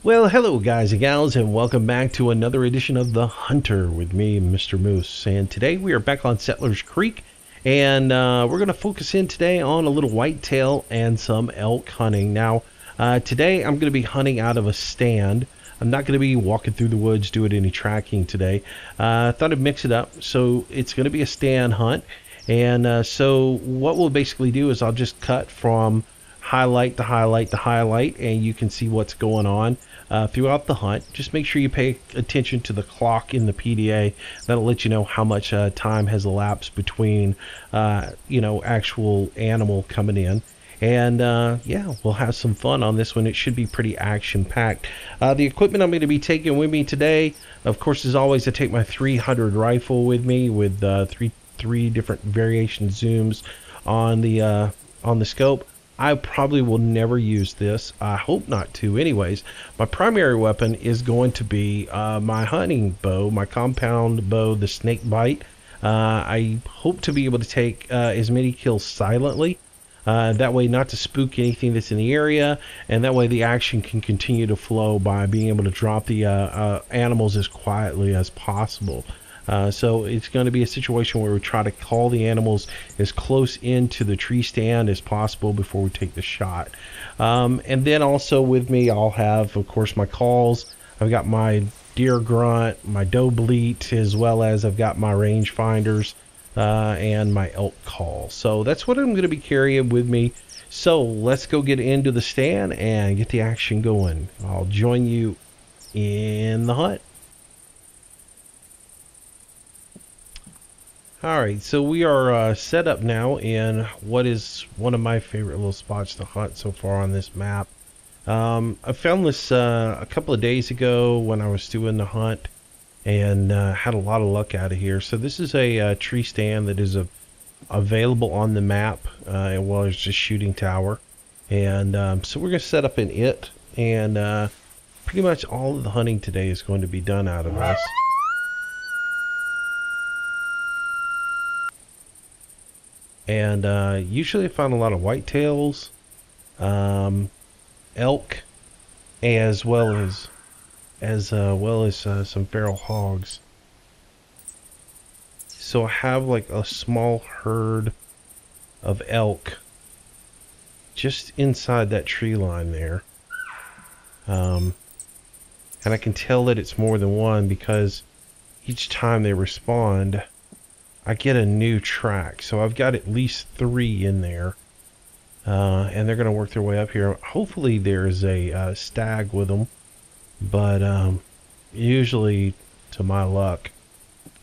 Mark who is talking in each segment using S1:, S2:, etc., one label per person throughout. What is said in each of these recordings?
S1: Well, hello guys and gals, and welcome back to another edition of The Hunter with me, Mr. Moose. And today we are back on Settlers Creek, and we're going to focus in today on a little whitetail and some elk hunting. Now, today I'm going to be hunting out of a stand. I'm not going to be walking through the woods doing any tracking today. I thought I'd mix it up, so it's going to be a stand hunt. And so what we'll basically do is I'll just cut from highlight to highlight to highlight, and you can see what's going on throughout the hunt. Just make sure you pay attention to the clock in the PDA. That'll let you know how much time has elapsed between actual animal coming in. And yeah, we'll have some fun on this one. It should be pretty action packed. The equipment I'm going to be taking with me today, of course, as always, I take my 300 rifle with me with three different variation zooms on the scope. I probably will never use this. I hope not to anyways. My primary weapon is going to be my hunting bow, my compound bow, the snake bite. I hope to be able to take as many kills silently. That way not to spook anything that's in the area, and that way the action can continue to flow by being able to drop the animals as quietly as possible. So it's going to be a situation where we try to call the animals as close into the tree stand as possible before we take the shot. And then also with me, I'll have, of course, my calls. I've got my deer grunt, my doe bleat, as well as I've got my range finders and my elk call. So that's what I'm going to be carrying with me. So let's go get into the stand and get the action going. I'll join you in the hunt. Alright, so we are set up now in what is one of my favorite little spots to hunt so far on this map. I found this a couple of days ago when I was doing the hunt, and had a lot of luck out of here. So this is a tree stand that is available on the map, as well as just shooting tower. And so we're going to set up in it, and pretty much all of the hunting today is going to be done out of us. And usually I find a lot of whitetails, elk, as well as some feral hogs. So I have like a small herd of elk just inside that tree line there, and I can tell that it's more than one because each time they respond, I get a new track. So I've got at least 3 in there, and they're going to work their way up here. Hopefully there's a stag with them, but usually, to my luck,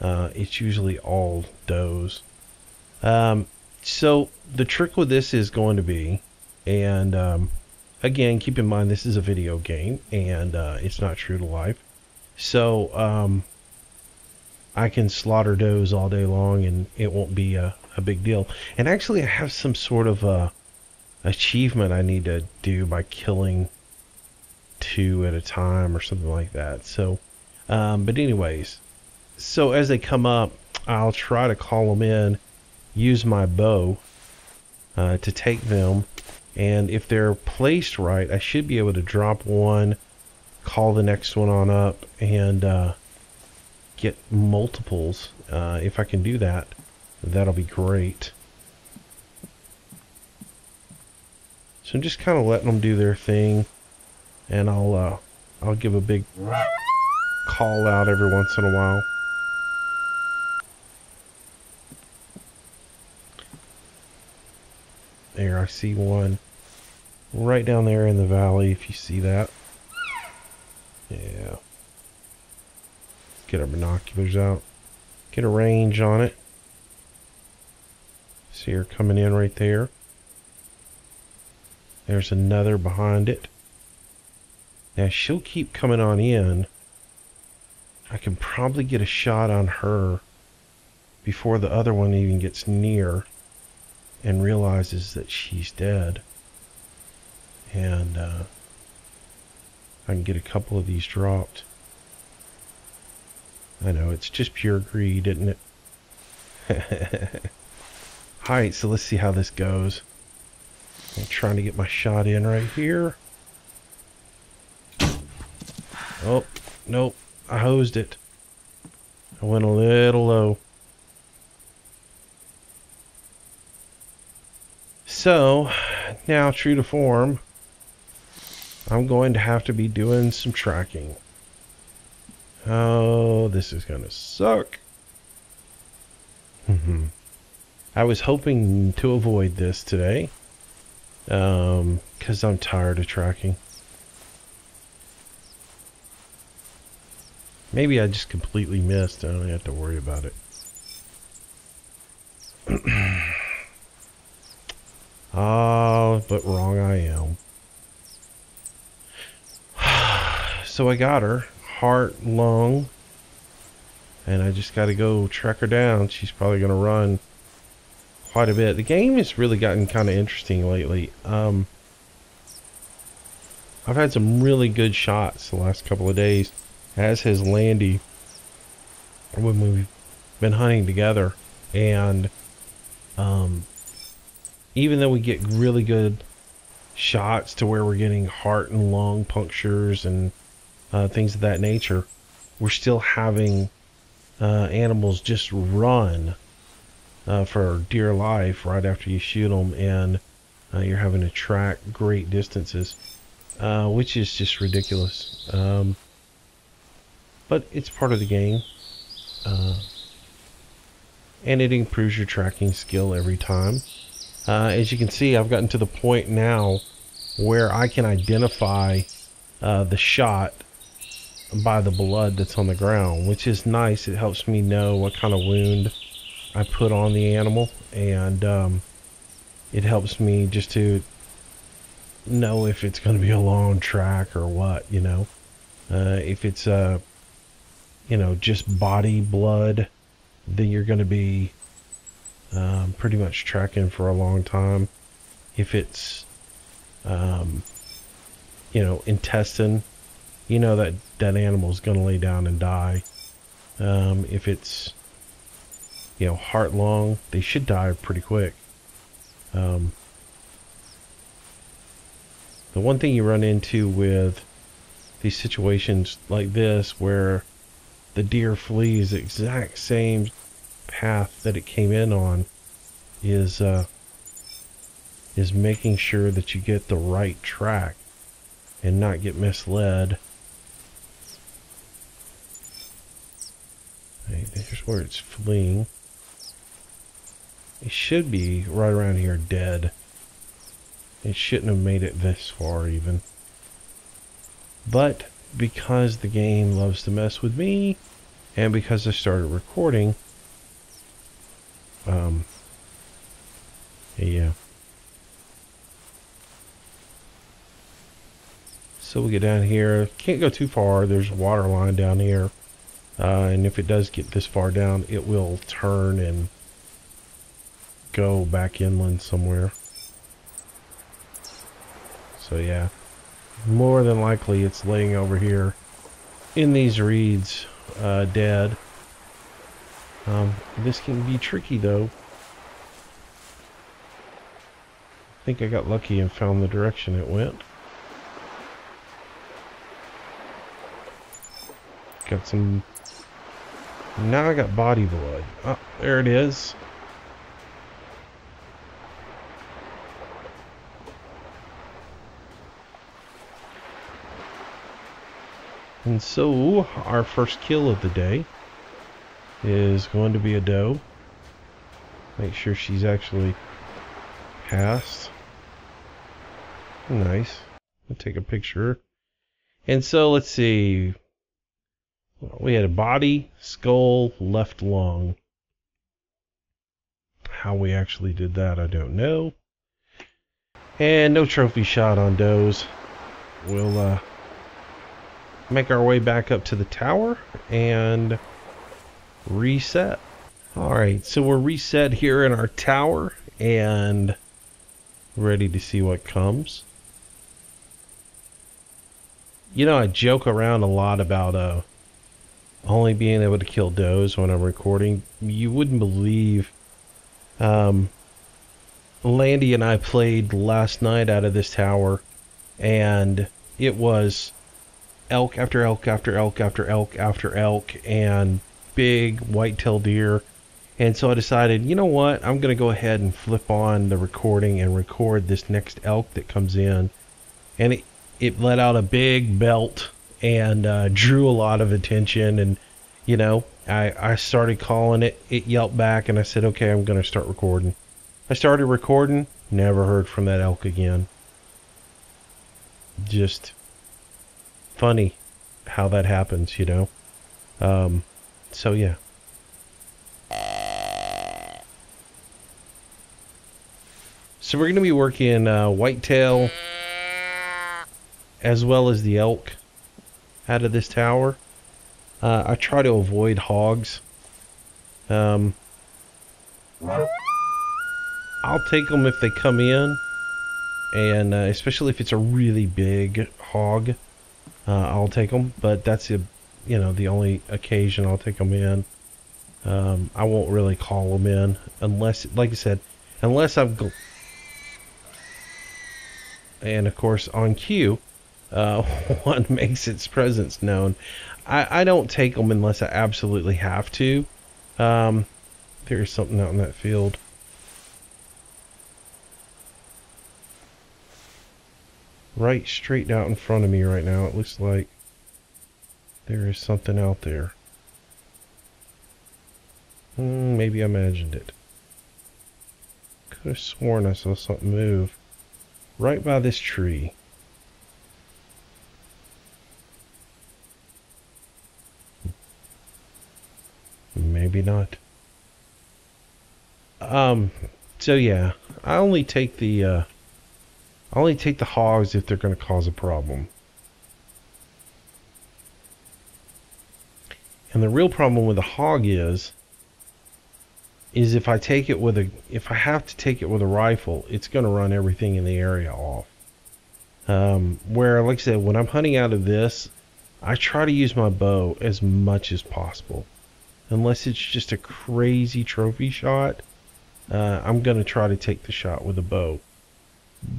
S1: it's usually all does. So the trick with this is going to be, and again, keep in mind this is a video game, and it's not true to life. So I can slaughter does all day long and it won't be a big deal. And actually I have some sort of achievement I need to do by killing 2 at a time or something like that. So but anyways, so as they come up, I'll try to call them in, use my bow to take them, and if they're placed right, I should be able to drop one, call the next one on up, and get multiples. If I can do that, that'll be great. So I'm just kind of letting them do their thing, and I'll give a big call out every once in a while. There, I see one right down there in the valley, if you see that. Yeah. Get our binoculars out, get a range on it. See her coming in right there. There's another behind it. Now she'll keep coming on in. I can probably get a shot on her before the other one even gets near and realizes that she's dead. And I can get a couple of these dropped. I know, it's just pure greed, isn't it? Alright, so let's see how this goes. I'm trying to get my shot in right here. Oh, nope. I hosed it. I went a little low. So, now true to form, I'm going to have to be doing some tracking. Oh, this is going to suck. I was hoping to avoid this today, because I'm tired of tracking. Maybe I just completely missed. I don't have to worry about it. Ah, but wrong I am. So I got her, heart, lung, and I just got to go track her down. She's probably going to run quite a bit. The game has really gotten kind of interesting lately. I've had some really good shots the last couple of days, as has Landy, when we've been hunting together. And even though we get really good shots to where we're getting heart and lung punctures and things of that nature, we're still having animals just run for dear life right after you shoot them, and you're having to track great distances, which is just ridiculous. But it's part of the game, and it improves your tracking skill every time. As you can see, I've gotten to the point now where I can identify the shot by the blood that's on the ground, which is nice. It helps me know what kind of wound I put on the animal, and it helps me just to know if it's going to be a long track or what, you know. If it's you know, just body blood, then you're going to be pretty much tracking for a long time. If it's you know, intestine, you know that that animal's going to lay down and die. If it's, you know, heart, lung, they should die pretty quick. The one thing you run into with these situations like this, where the deer flees the exact same path that it came in on, is making sure that you get the right track and not get misled. Right, here's where it's fleeing. It should be right around here dead. It shouldn't have made it this far even. But because the game loves to mess with me, and because I started recording, yeah. So we get down here. Can't go too far. There's a water line down here. And if it does get this far down, it will turn and go back inland somewhere. So yeah, more than likely it's laying over here in these reeds, dead. This can be tricky though. I think I got lucky and found the direction it went. Got some... Now I got body blood. Oh, there it is. And so, our first kill of the day is going to be a doe. Make sure she's actually passed. Nice. I'll take a picture. And so, let's see. We had a body, skull, left lung. How we actually did that, I don't know. And no trophy shot on does. We'll make our way back up to the tower and reset. Alright, so we're reset here in our tower and ready to see what comes. You know, I joke around a lot about only being able to kill does when I'm recording. You wouldn't believe, Landy and I played last night out of this tower, and it was elk after elk after elk after elk after elk and big white-tailed deer. And so I decided, you know what, I'm going to go ahead and flip on the recording and record this next elk that comes in. And it let out a big belt and drew a lot of attention. And, you know, I started calling it. It yelped back, and I said, okay, I'm going to start recording. I started recording, never heard from that elk again. Just funny how that happens, you know. So, yeah. So we're going to be working whitetail as well as the elk out of this tower. I try to avoid hogs. I'll take them if they come in, and especially if it's a really big hog, I'll take them. But that's the only occasion I'll take them in. I won't really call them in unless, like I said, unless I'm. And of course, on cue, one makes its presence known. I don't take them unless I absolutely have to. There's something out in that field. Right straight out in front of me right now. It looks like there is something out there. Maybe I imagined it. Could have sworn I saw something move right by this tree. Maybe not. So yeah, I only take the hogs if they're going to cause a problem. And the real problem with a hog is if I take it with if I have to take it with a rifle, it's going to run everything in the area off. Where, like I said, when I'm hunting out of this, I try to use my bow as much as possible. Unless it's just a crazy trophy shot, I'm going to try to take the shot with a bow.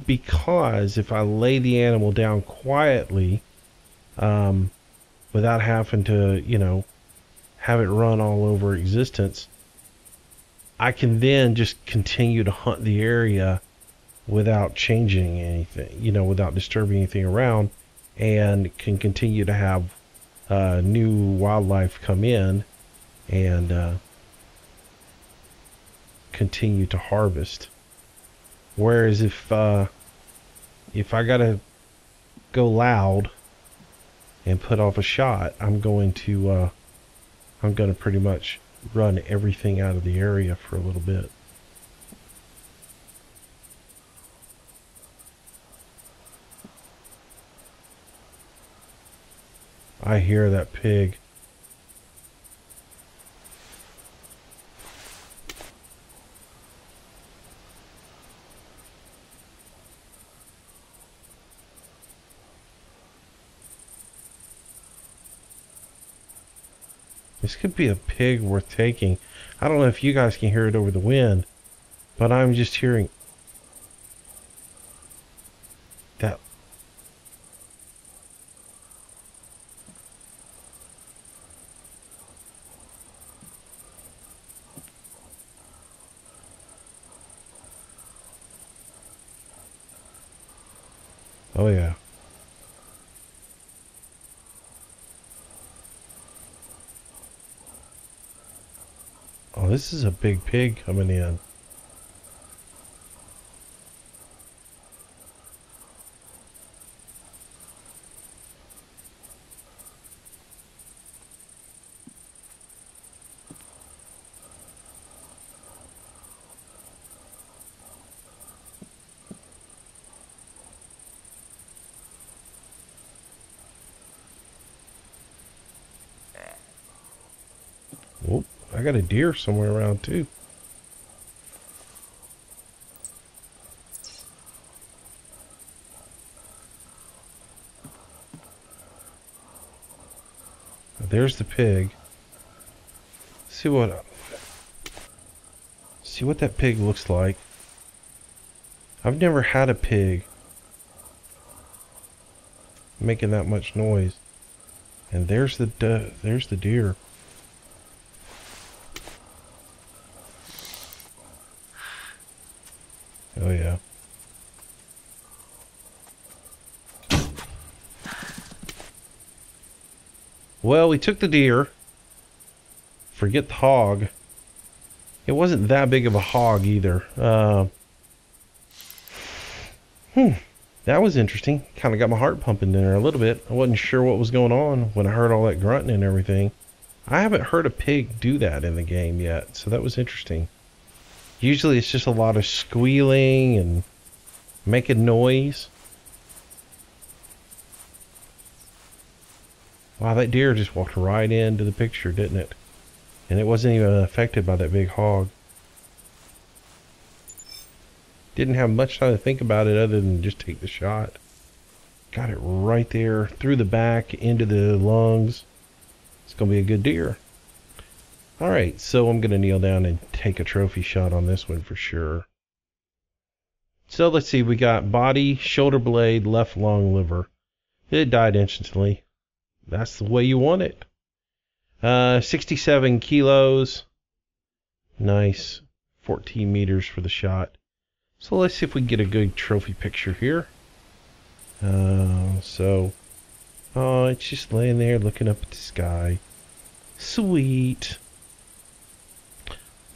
S1: Because if I lay the animal down quietly, without having to, you know, have it run all over existence, I can then just continue to hunt the area without changing anything, you know, without disturbing anything around, and can continue to have new wildlife come in and continue to harvest. Whereas if I gotta go loud and put off a shot, I'm going to pretty much run everything out of the area for a little bit. I hear that pig. This could be a pig worth taking. I don't know if you guys can hear it over the wind, but I'm just hearing that. Oh yeah. Oh, this is a big pig coming in. Oh, I got a deer somewhere around too. There's the pig. See what that pig looks like. I've never had a pig making that much noise. And there's the deer. Oh yeah. Well, we took the deer. Forget the hog. It wasn't that big of a hog either. That was interesting. Kind of got my heart pumping there a little bit. I wasn't sure what was going on when I heard all that grunting and everything. I haven't heard a pig do that in the game yet, so that was interesting. Usually it's just a lot of squealing and making noise. Wow, that deer just walked right into the picture, didn't it? And it wasn't even affected by that big hog. Didn't have much time to think about it other than just take the shot. Got it right there, through the back, into the lungs. It's going to be a good deer. Alright, so I'm going to kneel down and take a trophy shot on this one for sure. So let's see, we got body, shoulder blade, left lung, liver. It died instantly. That's the way you want it. 67 kilos. Nice. 14 meters for the shot. So let's see if we can get a good trophy picture here. It's just laying there looking up at the sky. Sweet.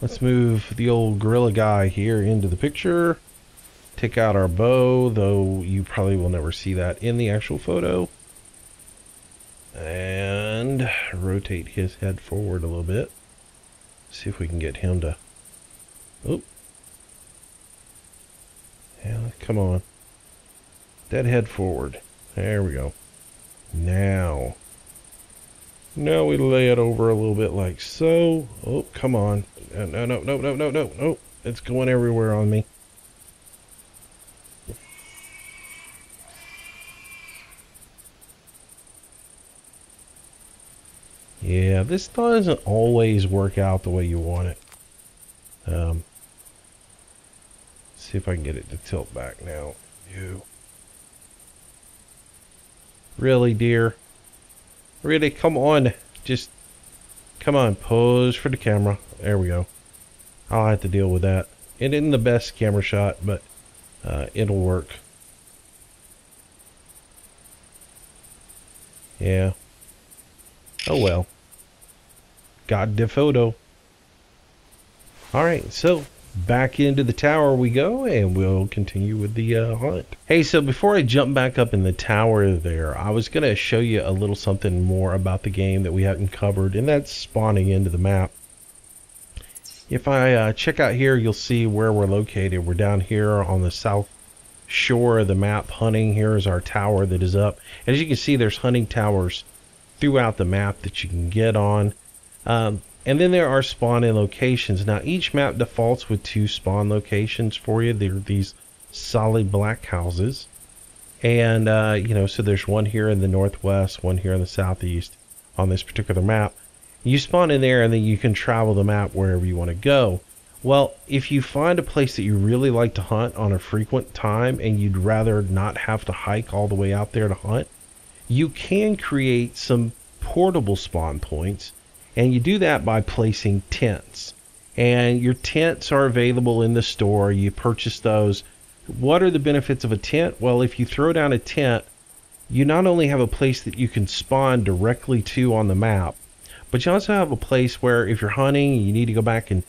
S1: Let's move the old gorilla guy here into the picture. Take out our bow, though you probably will never see that in the actual photo. And rotate his head forward a little bit. See if we can get him to... Oh. Yeah, come on. That head forward. There we go. Now we lay it over a little bit like so. Oh, come on. No. It's going everywhere on me. Yeah, this doesn't always work out the way you want it. See if I can get it to tilt back now. Really, dear? Really? Come on. Just, come on. Pose for the camera. There we go. I'll have to deal with that. It isn't the best camera shot, but it'll work. Yeah. Oh well. Got the photo. Alright, so back into the tower we go, and we'll continue with the hunt. Hey, so before I jump back up in the tower there, I was going to show you a little something more about the game that we hadn't covered, and that's spawning into the map. If I check out here, you'll see where we're located. We're down here on the south shore of the map hunting. Here is our tower that is up. As you can see, there's hunting towers throughout the map that you can get on. And then there are spawn-in locations. Now, each map defaults with 2 spawn locations for you. They're these solid black houses. And, so there's one here in the northwest, one here in the southeast on this particular map. You spawn in there, and then you can travel the map wherever you want to go. Well, if you find a place that you really like to hunt on a frequent time, and you'd rather not have to hike all the way out there to hunt, you can create some portable spawn points. And you do that by placing tents. And your tents are available in the store. You purchase those. What are the benefits of a tent? Well, if you throw down a tent, you not only have a place that you can spawn directly to on the map, but you also have a place where if you're hunting, you need to go back and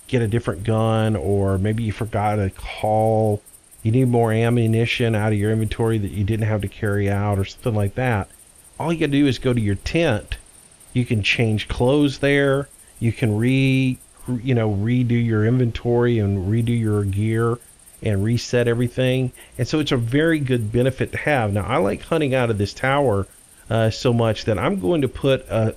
S1: get a different gun, or maybe you forgot a call, you need more ammunition out of your inventory that you didn't have to carry out, or something like that. All you gotta do is go to your tent. You can change clothes there. You can redo your inventory and redo your gear and reset everything. And so it's a very good benefit to have. Now, I like hunting out of this tower so much that I'm going to put a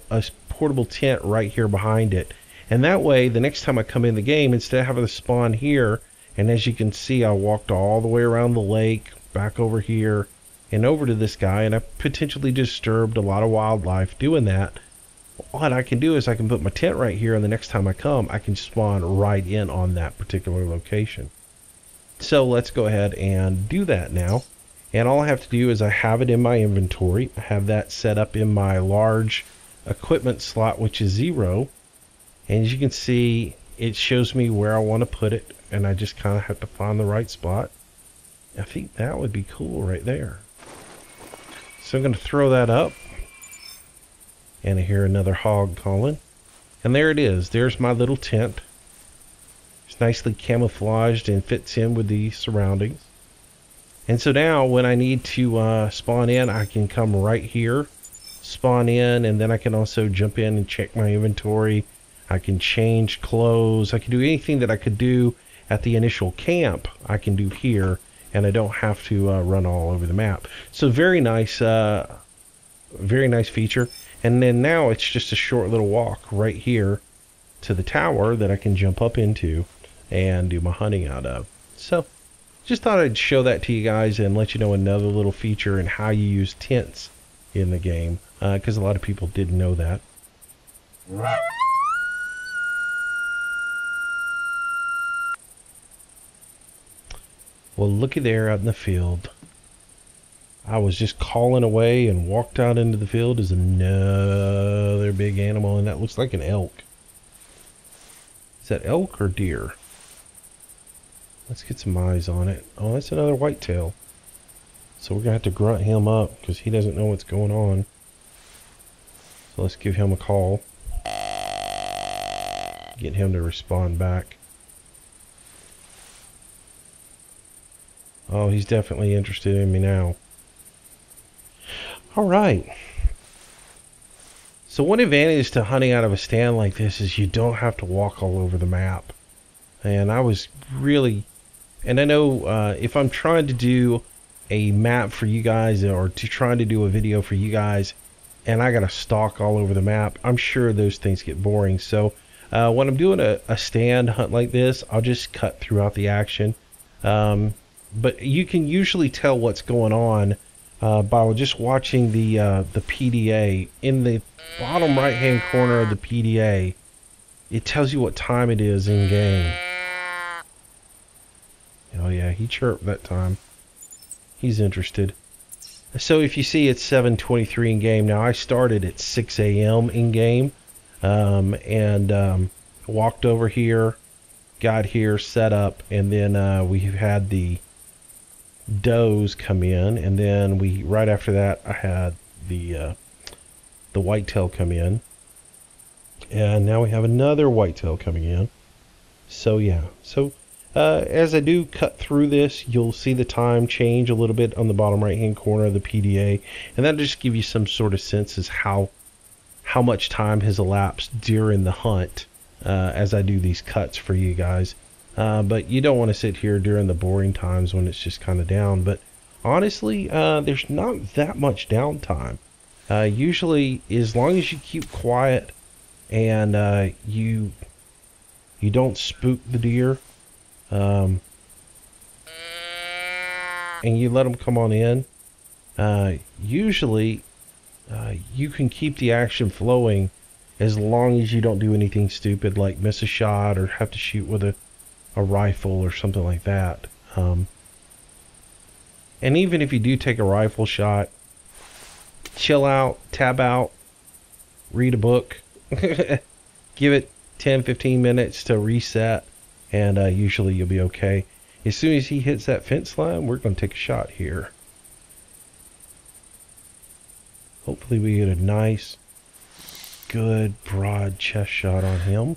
S1: portable tent right here behind it. And that way, the next time I come in the game, instead of having to spawn here, and as you can see, I walked all the way around the lake, back over here, and over to this guy, and I potentially disturbed a lot of wildlife doing that. What I can do is I can put my tent right here, and the next time I come, I can spawn right in on that particular location. So let's go ahead and do that now. And all I have to do is I have it in my inventory. I have that set up in my large equipment slot, which is 0. And as you can see, it shows me where I want to put it. And I just kind of have to find the right spot. I think that would be cool right there. So I'm going to throw that up. And I hear another hog calling. And there it is. There's my little tent. It's nicely camouflaged and fits in with the surroundings. And so now when I need to spawn in, I can come right here, spawn in, and then I can also jump in and check my inventory. I can change clothes. I can do anything that I could do at the initial camp, I can do here, and I don't have to run all over the map. So very nice feature. And then now it's just a short little walk right here to the tower that I can jump up into and do my hunting out of. So just thought I'd show that to you guys and let you know another little feature and how you use tents in the game, because a lot of people didn't know that. Well, looky there out in the field. I was just calling away and walked out into the field as another big animal, and that looks like an elk. Is that elk or deer? Let's get some eyes on it. Oh, that's another whitetail. So we're going to have to grunt him up because he doesn't know what's going on. So let's give him a call. Get him to respond back. Oh, he's definitely interested in me now. Alright. So one advantage to hunting out of a stand like this is you don't have to walk all over the map. And I was really... And I know if I'm trying to do a map for you guys or trying to do a video for you guys and I gotta stalk all over the map, I'm sure those things get boring. So when I'm doing a stand hunt like this, I'll just cut throughout the action. But you can usually tell what's going on by just watching the PDA. In the bottom right hand corner of the PDA, it tells you what time it is in game. Oh yeah, he chirped that time. He's interested. So if you see it's 7:23 in game. Now I started at 6 a.m. in game and walked over here, got here, set up, and then we had the does come in, and then right after that I had the whitetail come in, and now we have another whitetail coming in. So yeah, so as I do cut through this, you'll see the time change a little bit on the bottom right hand corner of the PDA, and that'll just give you some sort of sense as how much time has elapsed during the hunt as I do these cuts for you guys. But you don't want to sit here during the boring times when it's just kind of down. But honestly, there's not that much downtime. Usually, as long as you keep quiet and you don't spook the deer, and you let them come on in, usually you can keep the action flowing as long as you don't do anything stupid like miss a shot or have to shoot with a rifle or something like that. And even if you do take a rifle shot, chill out, tab out, read a book, give it 10-15 minutes to reset, and usually you'll be okay. As soon as he hits that fence line, we're going to take a shot here. Hopefully we get a nice, good, broad chest shot on him.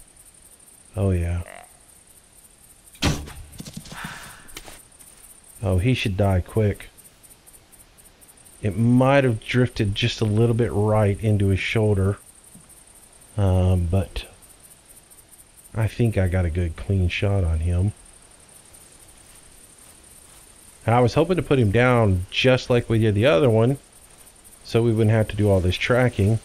S1: Oh yeah. Oh, he should die quick. It might have drifted just a little bit right into his shoulder. But I think I got a good clean shot on him. I was hoping to put him down just like we did the other one, so we wouldn't have to do all this tracking.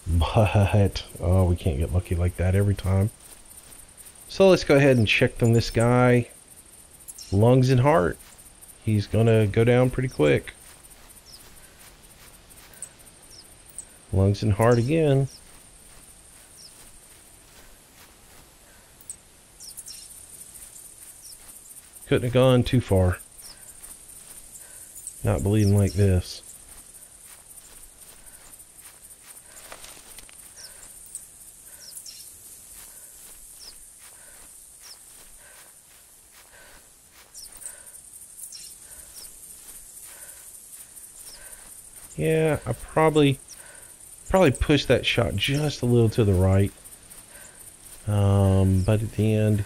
S1: But, oh, we can't get lucky like that every time. So let's go ahead and check on this guy. Lungs and heart. He's gonna go down pretty quick. Lungs and heart again. Couldn't have gone too far. not bleeding like this. Yeah, I probably pushed that shot just a little to the right. But at the end,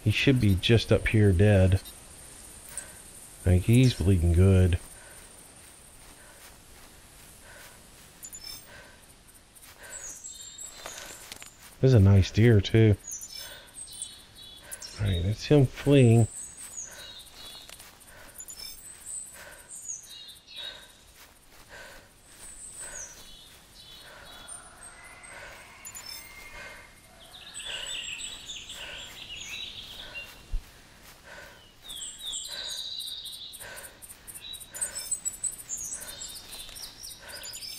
S1: he should be just up here dead. Like, he's bleeding good. This is a nice deer too. Alright, that's him fleeing.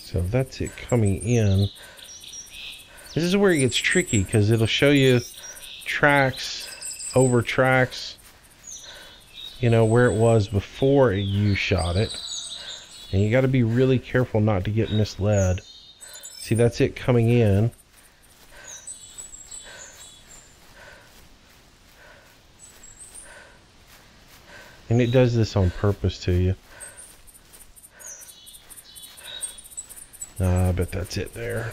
S1: So that's it coming in. This is where it gets tricky because it'll show you tracks, over tracks, you know, where it was before you shot it. And you got to be really careful not to get misled. See, that's it coming in. And it does this on purpose to you. I bet that's it there.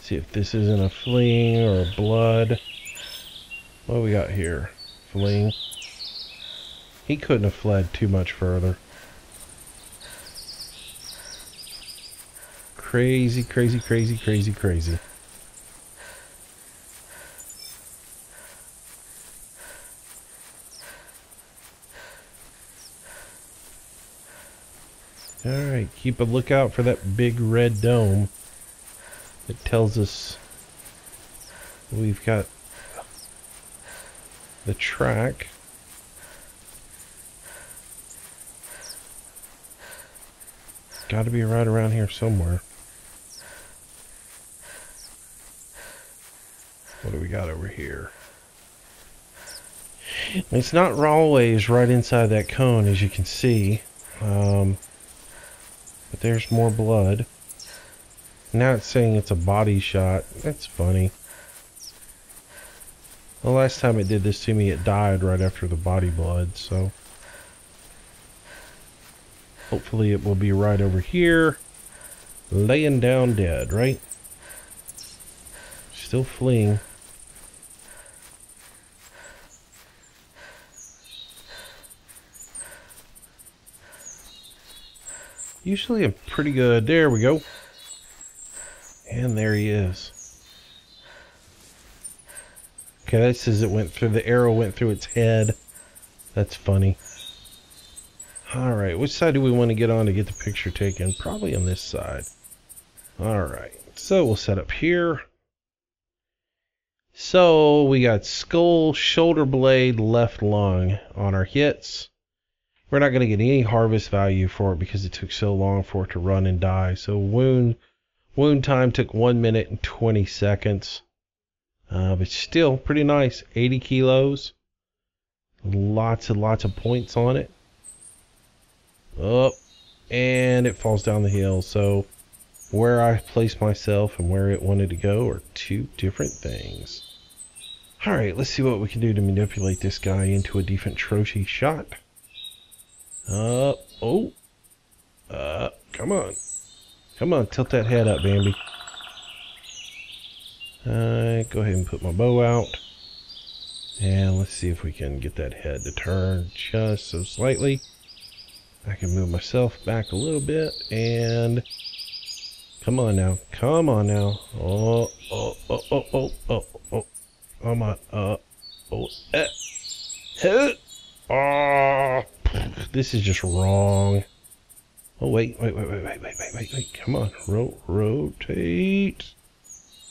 S1: See if this isn't a fleeing or a blood. What do we got here? Fleeing. He couldn't have fled too much further. Crazy, crazy, crazy, crazy, crazy. Alright, keep a lookout for that big red dome. It tells us we've got the track. Got to be right around here somewhere. What do we got over here? It's not always right inside that cone, as you can see. But there's more blood. Now it's saying it's a body shot. That's funny. The last time it did this to me, it died right after the body blood, so hopefully it will be right over here, laying down dead, right? Still fleeing. Usually I'm pretty good. There we go. And there he is. Okay, that says it went through, the arrow went through its head. That's funny. Alright, which side do we want to get on to get the picture taken? Probably on this side. Alright, so we'll set up here. So we got skull, shoulder blade, left lung on our hits. We're not going to get any harvest value for it because it took so long for it to run and die. So wound time took 1 minute and 20 seconds. But still pretty nice. 80 kilos. Lots and lots of points on it. Up. And it falls down the hill. So where I placed myself and where it wanted to go are two different things. Alright, let's see what we can do to manipulate this guy into a different trophy shot. Come on. Come on, tilt that head up, Bambi. Go ahead and put my bow out. And let's see if we can get that head to turn just so slightly. I can move myself back a little bit and come on now. Come on now. Oh. Come on. This is just wrong. Oh, wait. Come on. Rotate.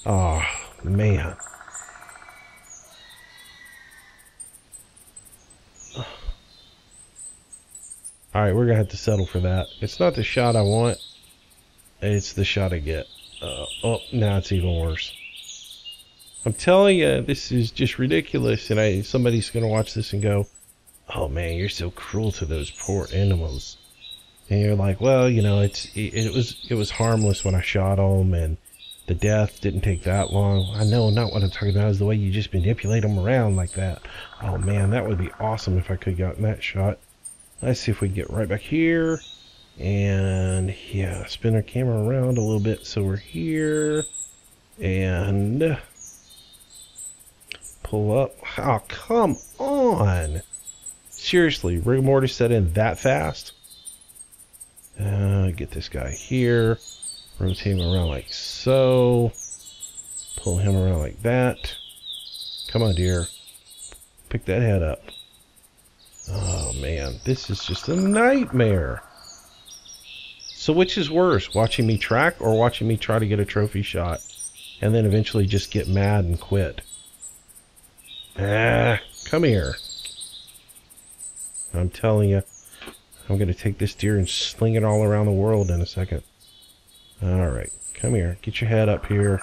S1: Oh, man. Alright, we're going to have to settle for that. It's not the shot I want. It's the shot I get. Now it's even worse. I'm telling you, this is just ridiculous. And somebody's going to watch this and go, Oh man, you're so cruel to those poor animals. And you're like, well, you know, it was harmless when I shot them, and the death didn't take that long. I know, not what I'm talking about is the way you just manipulate them around like that. Oh man, that would be awesome if I could have gotten that shot. Let's see if we can get right back here. And yeah, spin our camera around a little bit so we're here. And pull up. Oh, come on. Seriously, rigor mortis set in that fast? Get this guy here. Rotate him around like so. Pull him around like that. Come on, dear. Pick that head up. Oh, man. This is just a nightmare. So which is worse? Watching me track or watching me try to get a trophy shot? And then eventually just get mad and quit? Come here. I'm telling you. I'm going to take this deer and sling it all around the world in a second. Alright, come here. Get your head up here.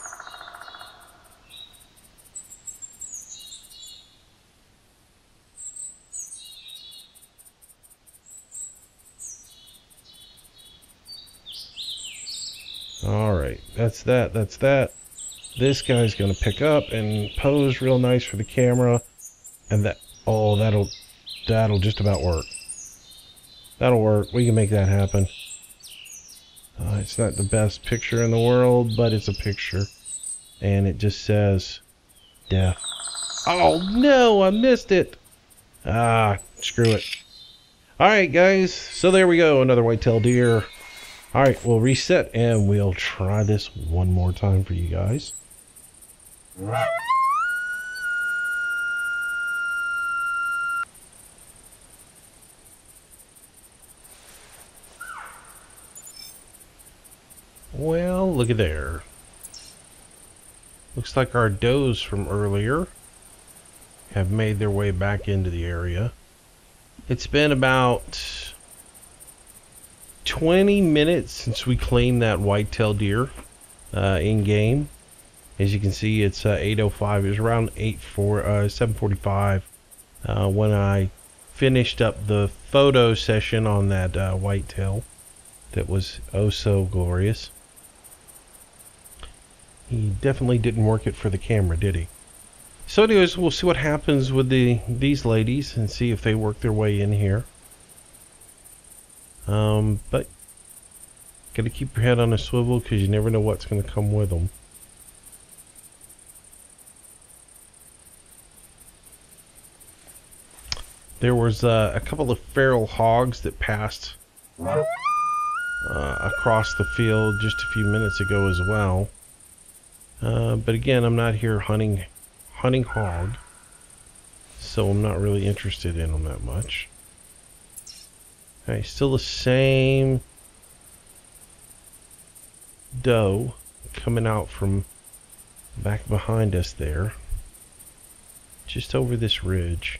S1: Alright, that's that, that's that. This guy's going to pick up and pose real nice for the camera. And that, oh, that'll just about work. That'll work. We can make that happen. It's not the best picture in the world, but it's a picture. And it just says death. Oh no, I missed it. Screw it. Alright guys, so there we go, another whitetail deer. Alright, we'll reset and we'll try this one more time for you guys. Well, look at there. Looks like our does from earlier have made their way back into the area. It's been about 20 minutes since we claimed that whitetail deer in game. As you can see, it's 8:05. It was around 7:45 when I finished up the photo session on that whitetail. That was oh so glorious. He definitely didn't work it for the camera, did he? So anyways, we'll see what happens with these ladies and see if they work their way in here. But gotta keep your head on a swivel because you never know what's going to come with them. There was a couple of feral hogs that passed across the field just a few minutes ago as well. But again, I'm not here hunting hog, so I'm not really interested in them that much. Okay, still the same doe coming out from back behind us there, just over this ridge.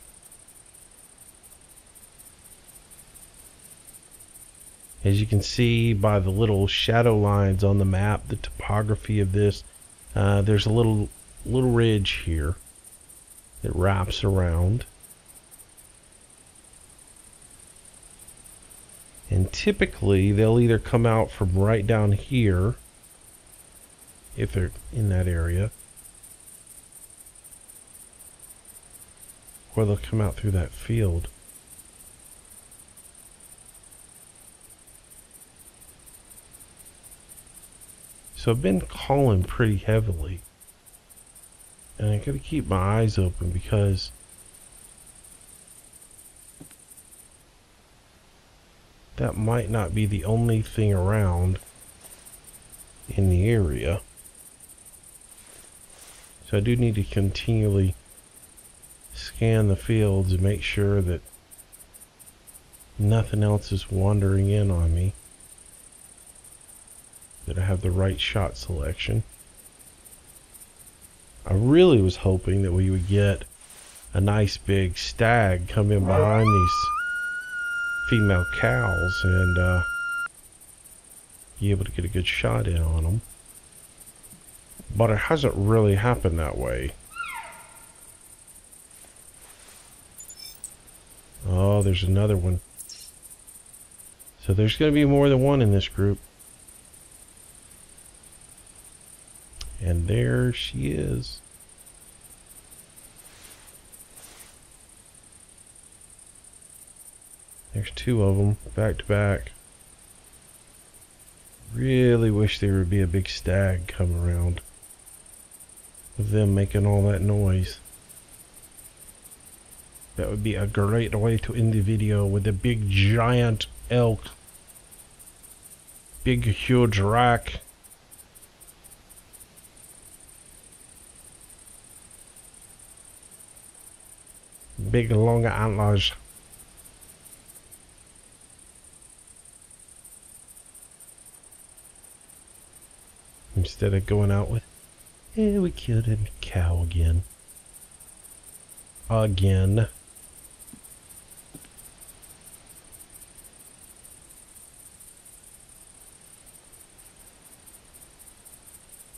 S1: As you can see by the little shadow lines on the map, the topography of this, there's a little ridge here that wraps around. And typically they'll either come out from right down here, if they're in that area, or they'll come out through that field. So I've been calling pretty heavily, and I gotta keep my eyes open because that might not be the only thing around in the area. So I do need to continually scan the fields and make sure that nothing else is wandering in on me, that I have the right shot selection. I really was hoping that we would get a nice big stag come in behind these female cows and be able to get a good shot in on them. But it hasn't really happened that way. Oh, there's another one. So there's going to be more than one in this group. And there she is. There's two of them back to back. Really wish there would be a big stag come around with them making all that noise. That would be a great way to end the video, with a big giant elk. Big huge rack. Big long antlers. Instead of going out with, we killed a cow again. Again.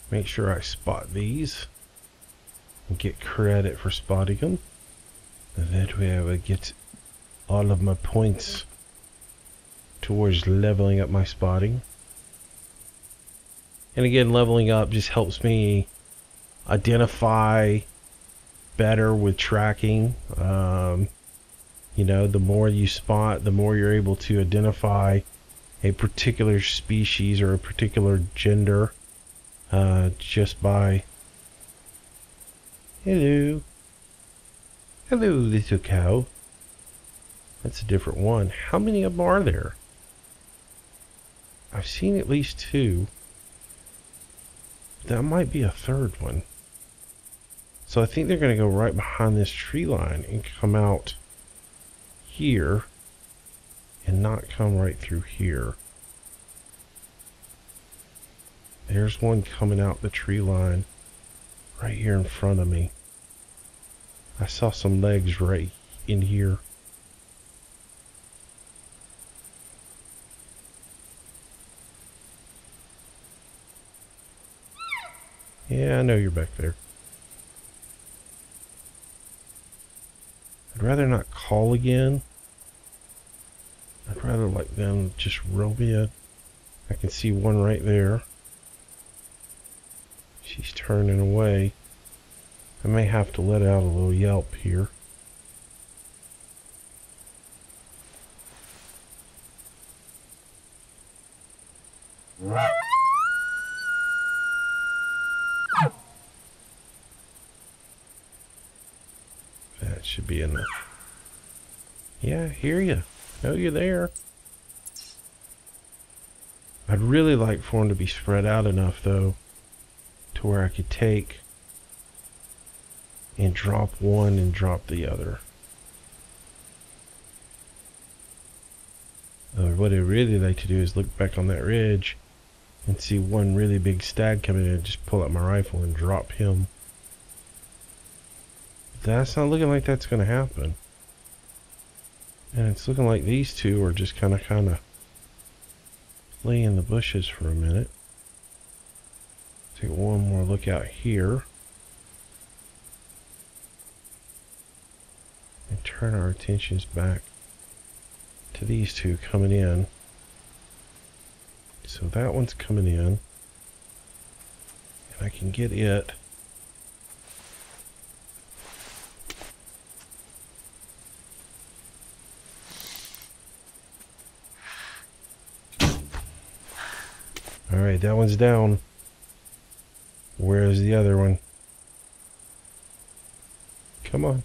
S1: Make sure I spot these and get credit for spotting them. And that way I would get all of my points towards leveling up my spotting. And again, leveling up just helps me identify better with tracking. You know, the more you spot, the more you're able to identify a particular species or a particular gender just by... Hello. Hello, little cow. That's a different one. How many of them are there? I've seen at least two. That might be a third one. So I think they're going to go right behind this tree line and come out here and not come right through here. There's one coming out the tree line right here in front of me. I saw some legs right in here. Yeah, I know you're back there. I'd rather not call again. I'd rather let them just roll in. I can see one right there. She's turning away. I may have to let out a little yelp here. That should be enough. Yeah, I hear you. Know you're there. I'd really like for them to be spread out enough, though, to where I could take and drop one and drop the other. What I'd really like to do is look back on that ridge and see one really big stag coming in and just pull out my rifle and drop him. That's not looking like that's going to happen. And it's looking like these two are just kind of lay in the bushes for a minute. Take one more look out here. And turn our attentions back to these two coming in. So that one's coming in. And I can get it. Alright, that one's down. Where's the other one? Come on.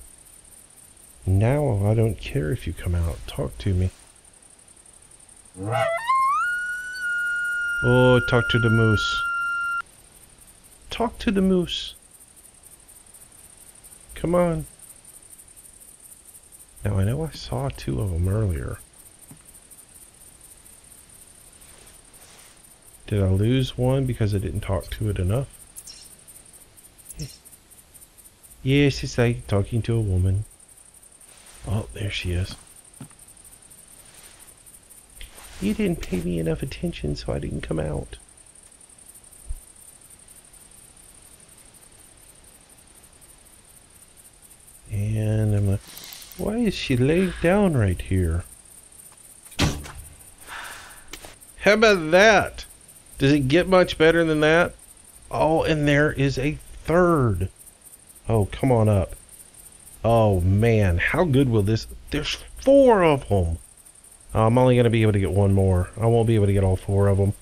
S1: Now I don't care if you come out. Talk to me. Oh, talk to the moose. Talk to the moose. Come on. Now I know I saw two of them earlier. Did I lose one because I didn't talk to it enough? Yes, it's like talking to a woman. Oh, there she is. You didn't pay me enough attention, so I didn't come out. And I'm like, why is she laying down right here? How about that? Does it get much better than that? Oh, and there is a third. Oh, come on up. Oh, man. How good will this... There's 4 of them. I'm only going to be able to get 1 more. I won't be able to get all 4 of them.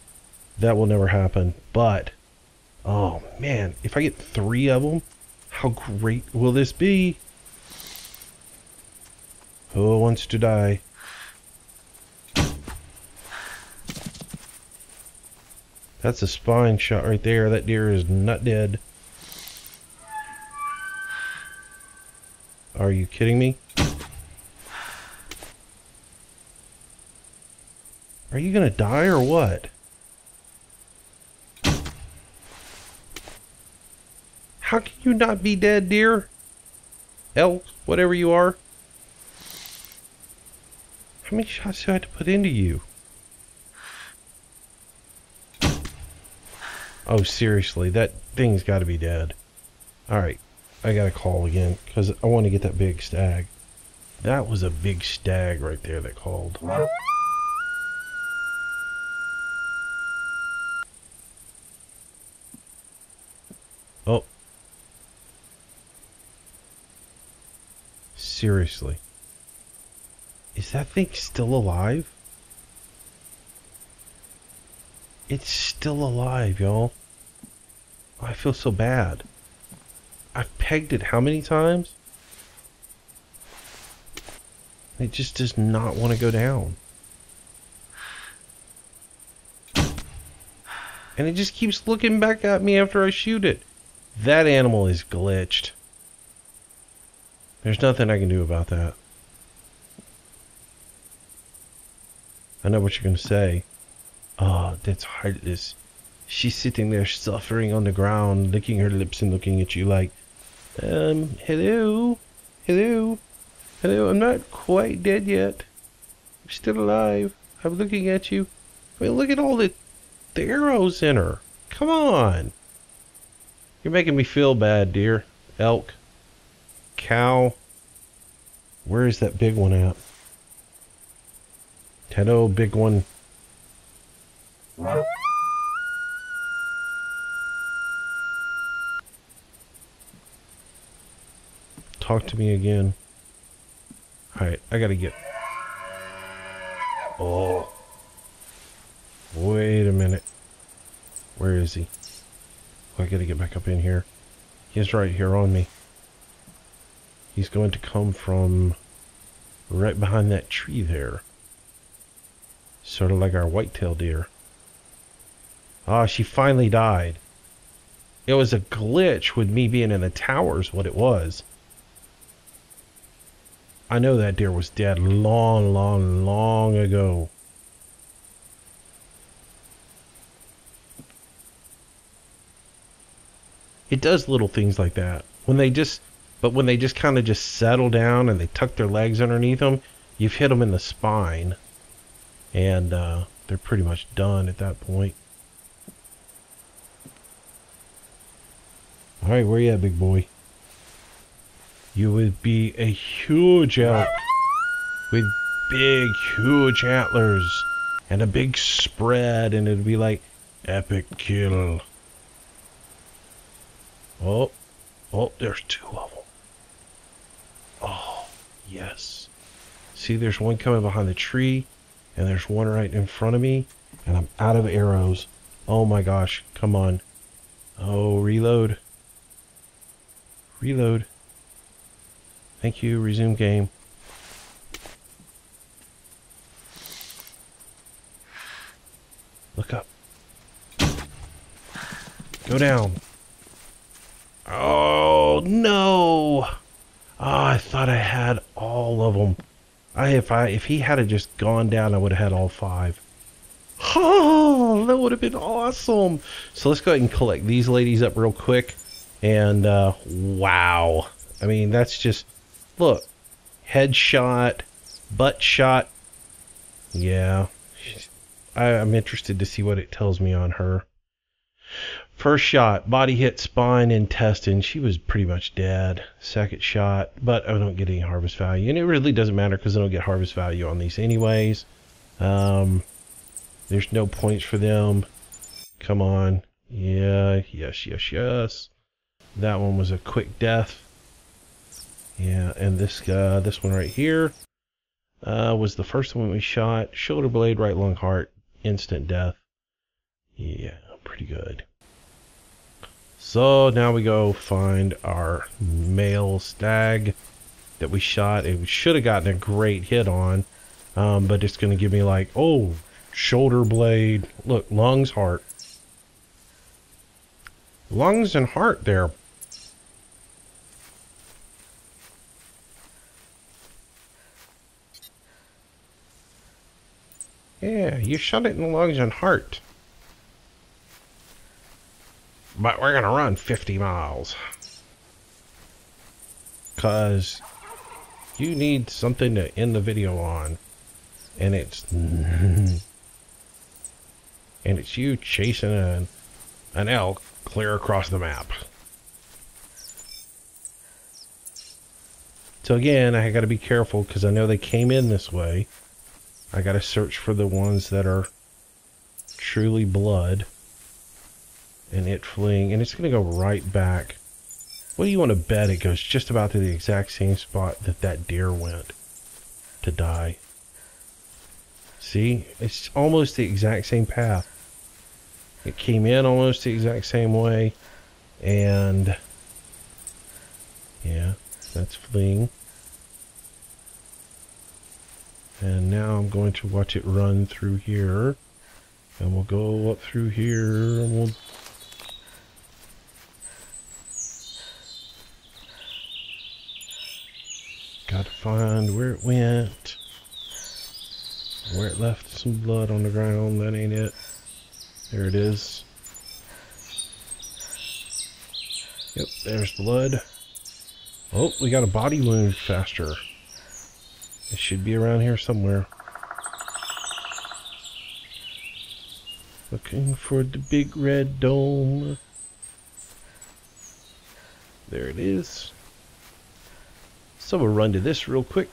S1: That will never happen. But, oh, man. If I get 3 of them, how great will this be? Who wants to die? That's a spine shot right there. That deer is not dead. Are you kidding me? Are you gonna die or what? How can you not be dead, deer? Elk, whatever you are. How many shots do I have to put into you? Oh, seriously, that thing's got to be dead. Alright, I gotta call again, because I want to get that big stag. That was a big stag right there that called. Oh. Seriously. Is that thing still alive? It's still alive, y'all. I feel so bad. I've pegged it how many times? It just does not want to go down. And it just keeps looking back at me after I shoot it. That animal is glitched. There's nothing I can do about that. I know what you're going to say. Oh, that's heartless. She's sitting there suffering on the ground, licking her lips and looking at you like, hello? Hello? Hello? I'm not quite dead yet. I'm still alive. I'm looking at you. I mean, look at all the arrows in her. Come on. You're making me feel bad, dear. Elk. Cow. Where is that big one at? Hello, big one. Talk to me again. Alright, I gotta get... Oh. Wait a minute. Where is he? Oh, I gotta get back up in here. He's right here on me. He's going to come from right behind that tree there. Sort of like our whitetail deer. Ah, she finally died. It was a glitch with me being in the towers, what it was. I know that deer was dead long, long, long ago. It does little things like that. When they just kind of just settle down and they tuck their legs underneath them, you've hit them in the spine. And they're pretty much done at that point. Alright, where you at, big boy? You would be a huge elk with big, huge antlers and a big spread, and it'd be like epic kill. Oh, oh, there's 2 of them. Oh, yes. See, there's one coming behind the tree, and there's one right in front of me, and I'm out of arrows. Oh my gosh, come on. Oh, reload. Reload. Thank you, resume game. Look up. Go down. Oh, no. Oh, I thought I had all of them. If he had just gone down, I would have had all 5. Oh, that would have been awesome. So let's go ahead and collect these ladies up real quick. And, wow. I mean, that's just, look. Headshot, butt shot. Yeah. I'm interested to see what it tells me on her. First shot, body hit, spine, intestine. She was pretty much dead. Second shot, but I don't get any harvest value. And it really doesn't matter because I don't get harvest value on these anyways. There's no points for them. Come on. Yeah, yes, yes, yes. That one was a quick death. Yeah, and this one right here was the first one we shot. Shoulder blade, right lung, heart, instant death. Yeah, pretty good. So now we go find our male stag that we shot. We should have gotten a great hit on, but it's going to give me like, oh, shoulder blade. Look, lungs, heart. Lungs and heart there. Yeah, you shot it in the lungs and heart. But we're gonna run 50 miles. Cause you need something to end the video on. And it's you chasing an elk clear across the map. So again, I gotta be careful because I know they came in this way. I gotta search for the ones that are truly blood. And it fleeing, and it's gonna go right back. What do you want to bet it goes just about to the exact same spot that that deer went to die? See, it's almost the exact same path. It came in almost the exact same way, and yeah, that's fleeing. And now I'm going to watch it run through here, and we'll go up through here, and we'll got to find where it went, where it left some blood on the ground. That ain't it. There it is. Yep, there's blood. Oh, we got a body wound faster. It should be around here somewhere. Looking for the big red dome. There it is. So we'll run to this real quick.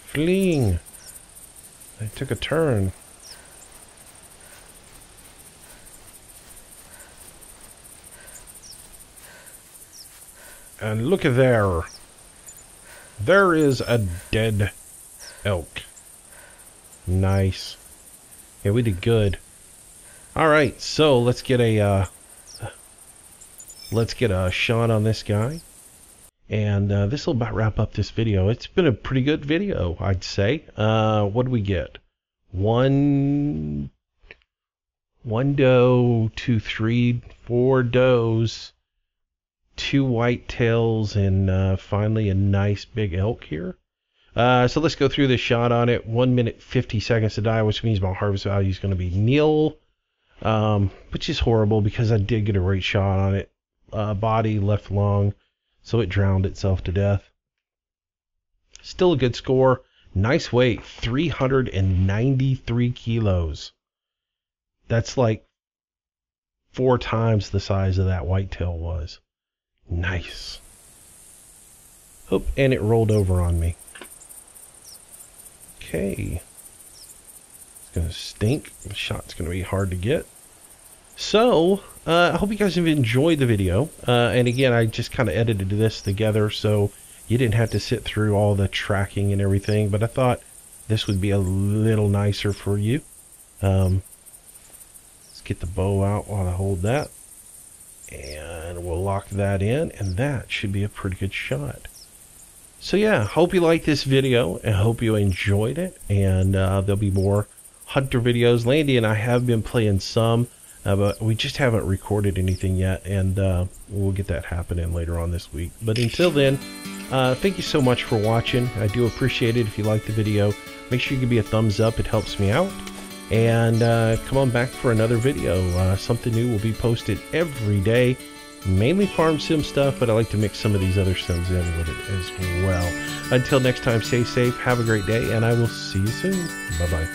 S1: Fleeing. I took a turn. And look at there. There is a dead elk. Nice. Yeah, we did good. Alright, so let's get a shot on this guy. And this will about wrap up this video. It's been a pretty good video, I'd say. What do we get? One doe, 2, 3, 4 does, 2 whitetails, and finally a nice big elk here. So let's go through this shot on it. 1 minute 50 seconds to die, which means my harvest value is going to be nil, which is horrible because I did get a great shot on it. Body, left lung, so it drowned itself to death. Still a good score. Nice weight, 393 kilos. That's like 4 times the size of that whitetail was. Nice. Oh, and it rolled over on me. Okay. It's going to stink. The shot's going to be hard to get. So, I hope you guys have enjoyed the video. And again, I just kind of edited this together so you didn't have to sit through all the tracking and everything. But I thought this would be a little nicer for you. Let's get the bow out while I hold that. And we'll lock that in. And that should be a pretty good shot. So yeah, hope you liked this video. And hope you enjoyed it. And there'll be more hunter videos. Landy and I have been playing some. But we just haven't recorded anything yet, and we'll get that happening later on this week. But until then, thank you so much for watching. I do appreciate it. If you like the video, make sure you give me a thumbs up. It helps me out. And come on back for another video. Something new will be posted every day. Mainly farm sim stuff, but I like to mix some of these other sims in with it as well. Until next time, stay safe, have a great day, and I will see you soon. Bye-bye.